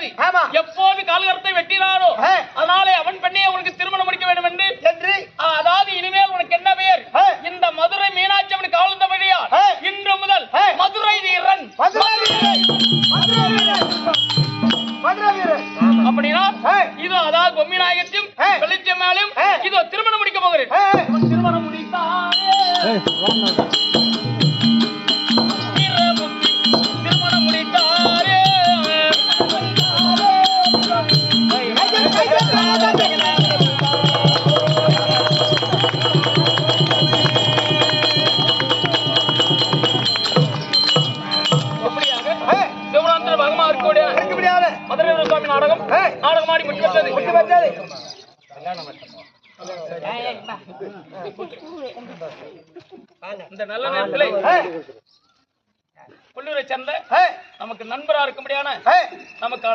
தேதி எப்போது கால்கரத்தை வெட்டினானோ அதனாலே அவன் பெண்ணே உனக்கு திருமணம் முடிக்க வேண்டும் என்று அதாவது இனிமேல் உனக்கு என்ன பெயர் இந்த மதுரை மீனாட்சி அவனுக்கு ஆழ்ந்தபடியா இன்று முதல் மதுரை வீரன் அப்படின்னா இதோ அதாவது பொம்மி நாயகத்தையும் வெளிச்சமாலையும் இதோ திருமணம் முடிக்க போகிறேன். திருமணம் முடித்தாரே திருமணம் முடித்தாரே மதுரை சுவாமி நாடகமாடி முற்றி வந்தது. இந்த நல்ல நேரத்தில் கொல்லூரை சேர்ந்த நமக்கு நண்பரா இருக்கும்படியான நமக்கு